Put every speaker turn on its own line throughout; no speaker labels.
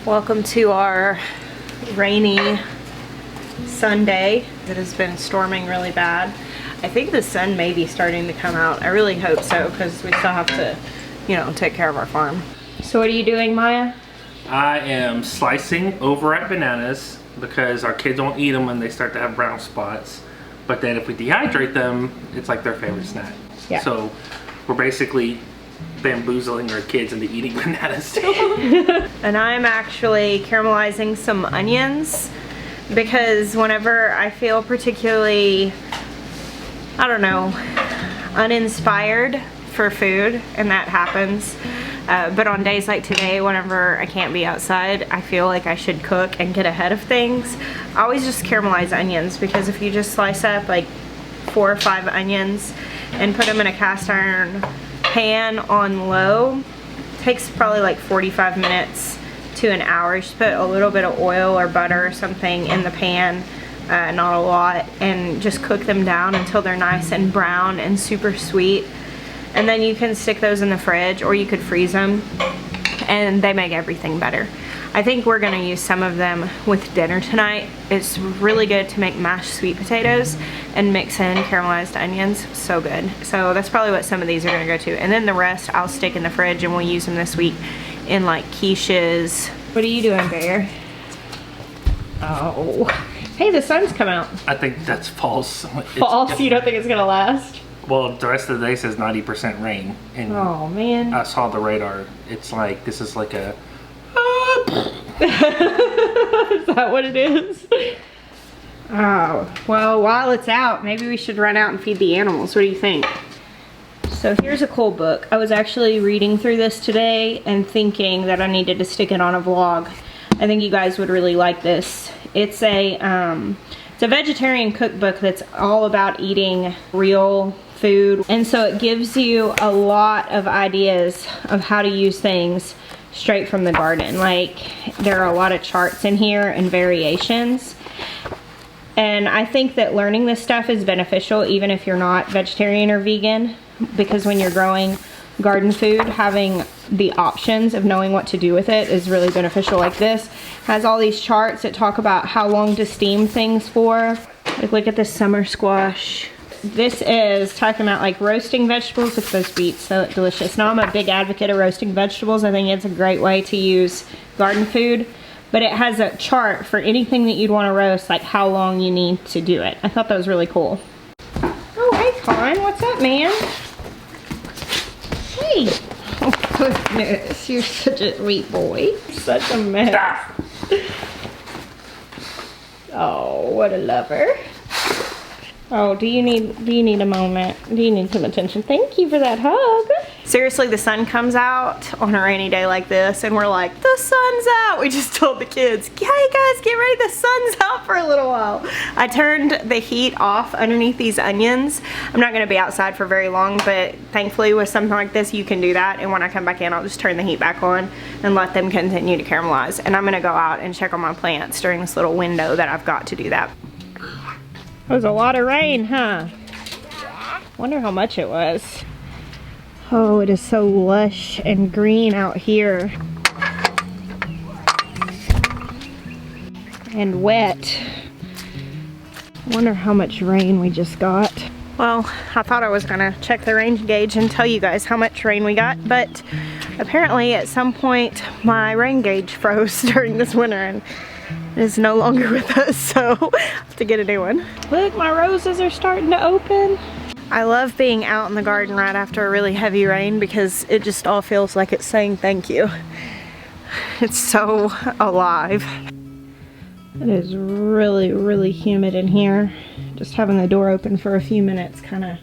Welcome to our rainy Sunday. It has been storming really bad. I think the sun may be starting to come out. I really hope so, because we still have to, you know, take care of our farm. So what are you doing, Maya?
I am slicing overripe bananas because our kids won't eat them when they start to have brown spots. But then if we dehydrate them, it's like their favorite snack.
Yeah.
So we're basically bamboozling our kids into eating bananas too.
And I'm actually caramelizing some onions because whenever I feel particularly, I don't know, uninspired for food, and that happens, but on days like today, whenever I can't be outside, I feel like I should cook and get ahead of things. I always just caramelize onions, because if you just slice up like 4 or 5 onions and put them in a cast iron pan on low, it takes probably like 45 minutes to an hour. Just put a little bit of oil or butter or something in the pan, not a lot, and just cook them down until they're nice and brown and super sweet. And then you can stick those in the fridge, or you could freeze them, and they make everything better. I think we're gonna use some of them with dinner tonight. It's really good to make mashed sweet potatoes and mix in caramelized onions. So good. So that's probably what some of these are gonna go to. And then the rest I'll stick in the fridge, and we'll use them this week in like quiches. What are you doing, Bear? Oh. Hey, the sun's come out.
I think that's false.
False? You don't think it's gonna last?
Well, the rest of the day says 90% rain. And
oh man.
I saw the radar. It's like, this is like a...
Is that what it is? Oh, well, while it's out, maybe we should run out and feed the animals. What do you think? So here's a cool book. I was actually reading through this today and thinking that I needed to stick it on a vlog. I think you guys would really like this. It's a vegetarian cookbook that's all about eating real food. And so it gives you a lot of ideas of how to use things straight from the garden. Like, there are a lot of charts in here and variations. And I think that learning this stuff is beneficial even if you're not vegetarian or vegan, because when you're growing garden food, having the options of knowing what to do with it is really beneficial. Like this has all these charts that talk about how long to steam things for. Like, look at this summer squash. This is talking about like roasting vegetables. Look at those beets, so delicious. Now, I'm a big advocate of roasting vegetables. I think it's a great way to use garden food, but it has a chart for anything that you'd want to roast, like how long you need to do it. I thought that was really cool. Oh, hey Con, what's up, man? Hey. Oh goodness, you're such a sweet boy. Such a mess. Stop. Oh, what a lover. Oh, do you need a moment? Do you need some attention? Thank you for that hug. Seriously, the sun comes out on a rainy day like this, and we're like, the sun's out. We just told the kids, hey guys, get ready, the sun's out for a little while. I turned the heat off underneath these onions. I'm not gonna be outside for very long, but thankfully with something like this, you can do that. And when I come back in, I'll just turn the heat back on and let them continue to caramelize. And I'm gonna go out and check on my plants during this little window that I've got to do that. That was a lot of rain, huh? Wonder how much it was. Oh, it is so lush and green out here. And wet. Wonder how much rain we just got. Well, I thought I was gonna check the rain gauge and tell you guys how much rain we got, but apparently at some point my rain gauge froze during this winter, and it is no longer with us, so I have to get a new one. Look, my roses are starting to open. I love being out in the garden right after a really heavy rain because it just all feels like it's saying thank you. It's so alive. It is really, really humid in here. Just having the door open for a few minutes kind of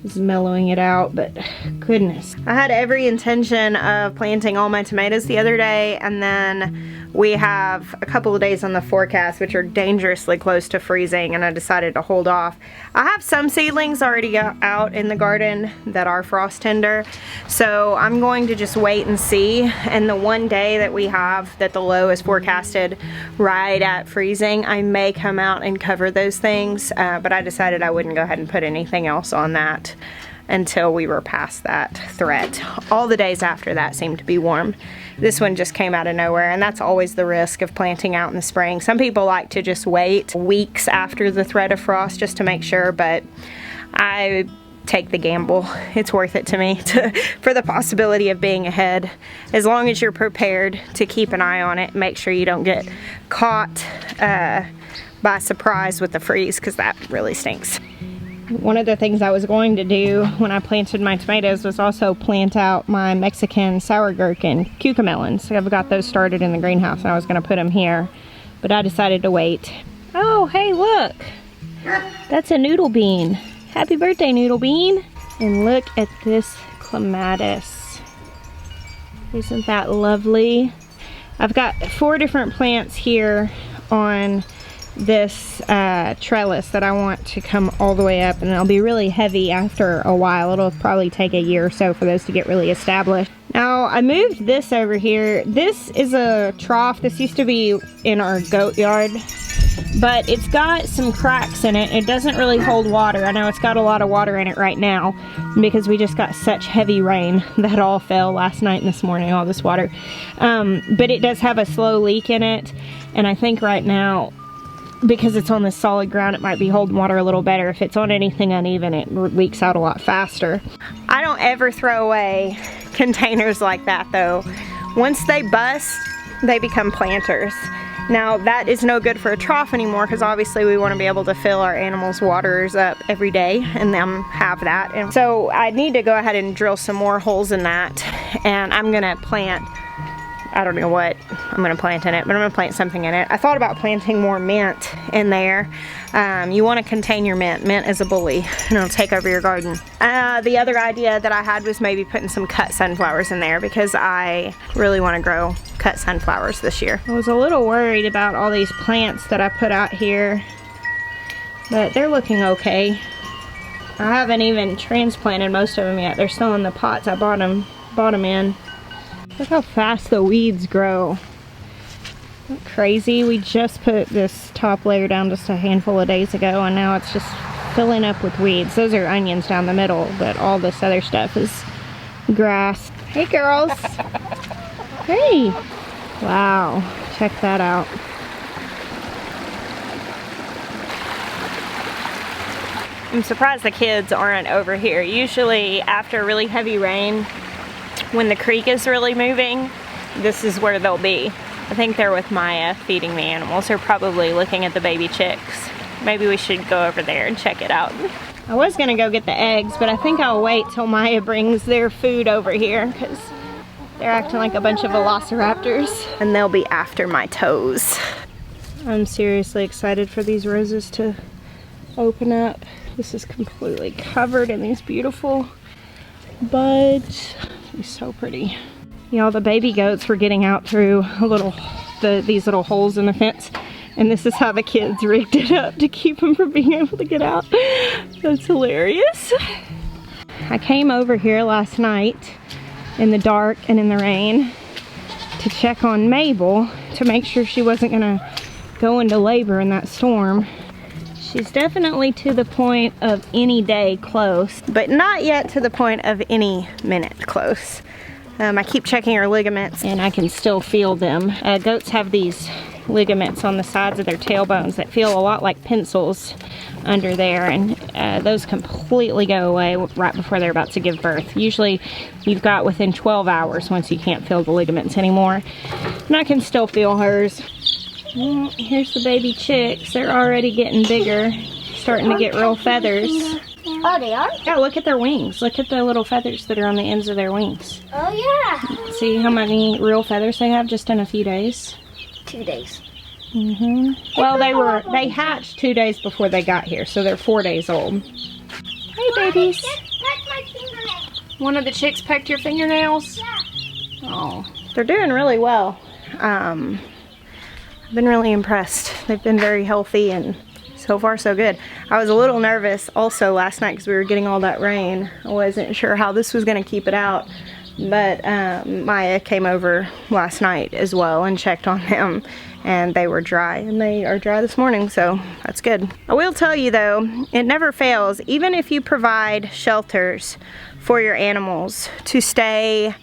is mellowing it out, but goodness. I had every intention of planting all my tomatoes the other day, and then we have a couple of days on the forecast which are dangerously close to freezing, and I decided to hold off. I have some seedlings already out in the garden that are frost tender, so I'm going to just wait and see. And the one day that we have that the low is forecasted right at freezing, I may come out and cover those things, but I decided I wouldn't go ahead and put anything else on that until we were past that threat. All the days after that seemed to be warm. This one just came out of nowhere, and that's always the risk of planting out in the spring. Some people like to just wait weeks after the threat of frost just to make sure, but I take the gamble. It's worth it to me for the possibility of being ahead. As long as you're prepared to keep an eye on it, make sure you don't get caught by surprise with the freeze, because that really stinks. One of the things I was going to do when I planted my tomatoes was also plant out my Mexican sour gherkin cucamelons. I've got those started in the greenhouse, and I was going to put them here, but I decided to wait. Oh, hey, look. That's a noodle bean. Happy birthday, noodle bean. And look at this clematis. Isn't that lovely? I've got 4 different plants here on this trellis that I want to come all the way up, and they'll be really heavy after a while. It'll probably take a year or so for those to get really established. Now, I moved this over here. This is a trough. This used to be in our goat yard, but it's got some cracks in it. It doesn't really hold water. I know it's got a lot of water in it right now because we just got such heavy rain that all fell last night and this morning, all this water. But it does have a slow leak in it, and I think right now, because it's on this solid ground, it might be holding water a little better. If it's on anything uneven, it leaks out a lot faster. I don't ever throw away containers like that though. Once they bust, they become planters. Now that is no good for a trough anymore, because obviously we want to be able to fill our animals' waters up every day and them have that. And so I need to go ahead and drill some more holes in that, and I'm gonna plant, I don't know what I'm going to plant in it, but I'm going to plant something in it. I thought about planting more mint in there. You want to contain your mint. Mint is a bully, and it'll take over your garden. The other idea that I had was maybe putting some cut sunflowers in there, because I really want to grow cut sunflowers this year. I was a little worried about all these plants that I put out here, but they're looking okay. I haven't even transplanted most of them yet. They're still in the pots I bought them in. Look how fast the weeds grow. Isn't that crazy? We just put this top layer down just a handful of days ago, and now it's just filling up with weeds. Those are onions down the middle, but all this other stuff is grass. Hey girls. Hey. Wow, check that out. I'm surprised the kids aren't over here. Usually after really heavy rain, when the creek is really moving, this is where they'll be. I think they're with Maya feeding the animals. They're probably looking at the baby chicks. Maybe we should go over there and check it out. I was gonna go get the eggs, but I think I'll wait till Maya brings their food over here, because they're acting like a bunch of velociraptors, and they'll be after my toes. I'm seriously excited for these roses to open up. This is completely covered in these beautiful buds. It's so pretty. Y'all, the baby goats were getting out through these little holes in the fence, and this is how the kids rigged it up to keep them from being able to get out. That's hilarious. I came over here last night in the dark and in the rain to check on Mabel to make sure she wasn't gonna go into labor in that storm. She's definitely to the point of any day close, but not yet to the point of any minute close. I keep checking her ligaments, and I can still feel them. Goats have these ligaments on the sides of their tailbones that feel a lot like pencils under there, and those completely go away right before they're about to give birth. Usually you've got within 12 hours once you can't feel the ligaments anymore. And I can still feel hers. Well, here's the baby chicks. They're already getting bigger, starting to get real feathers.
Oh, they are?
Yeah, look at their wings. Look at the little feathers that are on the ends of their wings.
Oh, yeah.
See how many real feathers they have just in a few days?
2 days.
Well, they hatched 2 days before they got here, so they're 4 days old. Hey, babies.
Pecked my fingernail.
One of the chicks pecked your fingernails?
Yeah.
Oh, they're doing really well. I've been really impressed. They've been very healthy, and so far so good. I was a little nervous also last night because we were getting all that rain. I wasn't sure how this was going to keep it out, But Maya came over last night as well and checked on them, and they were dry, and they are dry this morning, so that's good. I will tell you though, it never fails, even if you provide shelters for your animals to stay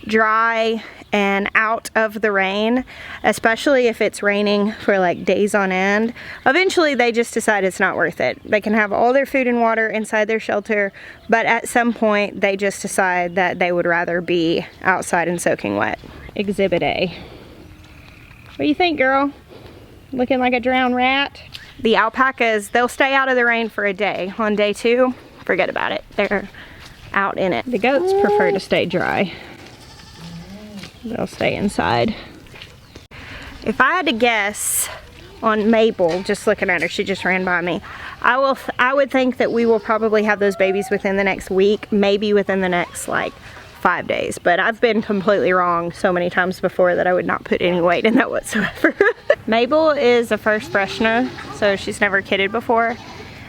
dry and out of the rain, especially if it's raining for like days on end, eventually they just decide it's not worth it. They can have all their food and water inside their shelter, but at some point they just decide that they would rather be outside and soaking wet. Exhibit A. What do you think, girl? Looking like a drowned rat? The alpacas, they'll stay out of the rain for a day. On day 2, forget about it. They're out in it. The goats prefer to stay dry. They'll stay inside. If I had to guess on Mabel, just looking at her, she just ran by me, I would think that we will probably have those babies within the next week, maybe within the next like 5 days. But I've been completely wrong so many times before that I would not put any weight in that whatsoever. Mabel is a first freshener, so she's never kidded before.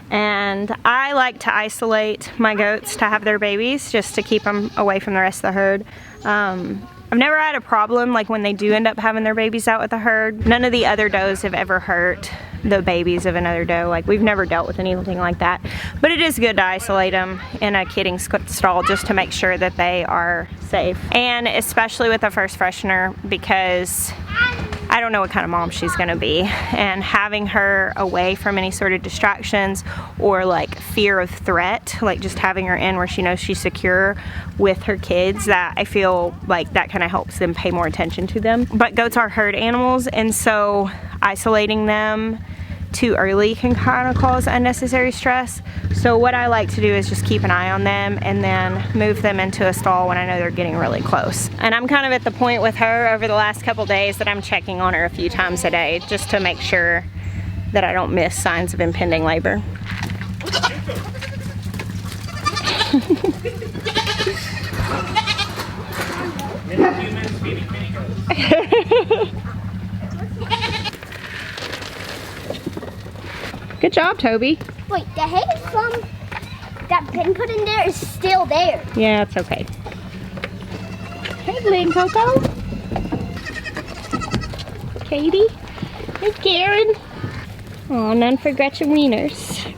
And I like to isolate my goats to have their babies just to keep them away from the rest of the herd. I've never had a problem like when they do end up having their babies out with the herd. None of the other does have ever hurt the babies of another doe. Like, we've never dealt with anything like that. But it is good to isolate them in a kidding stall just to make sure that they are safe. And especially with a first freshener, because I don't know what kind of mom she's gonna be, and having her away from any sort of distractions or like fear of threat, like just having her in where she knows she's secure with her kids, that I feel like that kind of helps them pay more attention to them. But goats are herd animals, and so isolating them too early can kind of cause unnecessary stress. So what I like to do is just keep an eye on them and then move them into a stall when I know they're getting really close. And I'm kind of at the point with her over the last couple days that I'm checking on her a few times a day just to make sure that I don't miss signs of impending labor. Good job, Toby.
Wait, the hay from that pin put in there is still there.
Yeah, it's okay. Hey, Glenn Coco. Katie. Hey, Karen. Oh, none for Gretchen Wieners.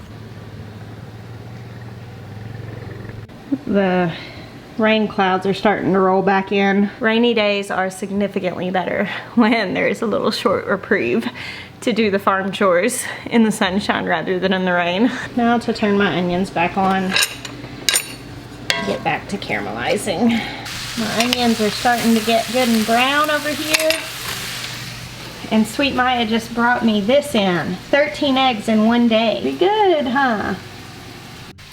The rain clouds are starting to roll back in. Rainy days are significantly better when there's a little short reprieve to do the farm chores in the sunshine rather than in the rain. Now to turn my onions back on, get back to caramelizing. My onions are starting to get good and brown over here. And Sweet Maya just brought me this in. 13 eggs in one day. Pretty good, huh?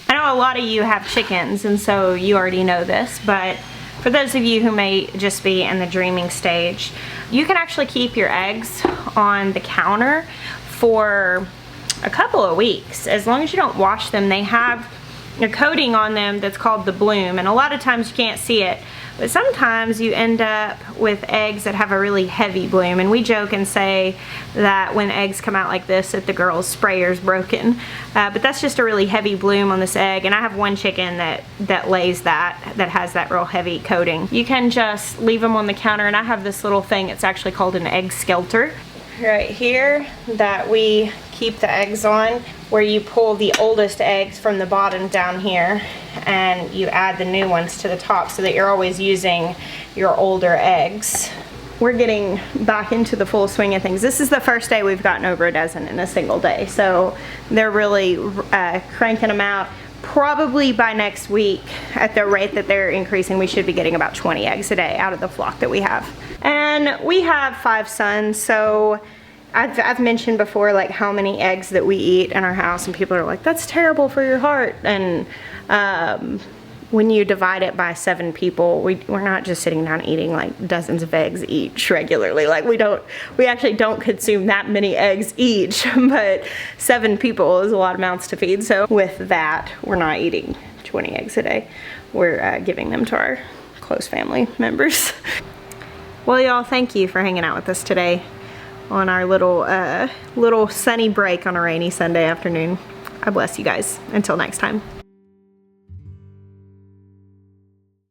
I know a lot of you have chickens, and so you already know this, but for those of you who may just be in the dreaming stage, you can actually keep your eggs on the counter for a couple of weeks. As long as you don't wash them, they have a coating on them that's called the bloom, and a lot of times you can't see it, but sometimes you end up with eggs that have a really heavy bloom, and we joke and say that when eggs come out like this that the girl's sprayer's broken, but that's just a really heavy bloom on this egg. And I have one chicken that lays that has that real heavy coating. You can just leave them on the counter, and I have this little thing, it's actually called an egg skelter right here that we keep the eggs on, where you pull the oldest eggs from the bottom down here and you add the new ones to the top so that you're always using your older eggs. We're getting back into the full swing of things. This is the first day we've gotten over a dozen in a single day, so they're really cranking them out. Probably by next week, at the rate that they're increasing, we should be getting about 20 eggs a day out of the flock that we have. And we have 5 sons, so I've mentioned before like how many eggs that we eat in our house, and people are like, that's terrible for your heart. And when you divide it by 7 people, we're not just sitting down eating like dozens of eggs each regularly. Like we actually don't consume that many eggs each, but 7 people is a lot of mouths to feed. So with that, we're not eating 20 eggs a day. We're giving them to our close family members. Well, y'all, thank you for hanging out with us today on our little sunny break on a rainy Sunday afternoon. I bless you guys. Until next time.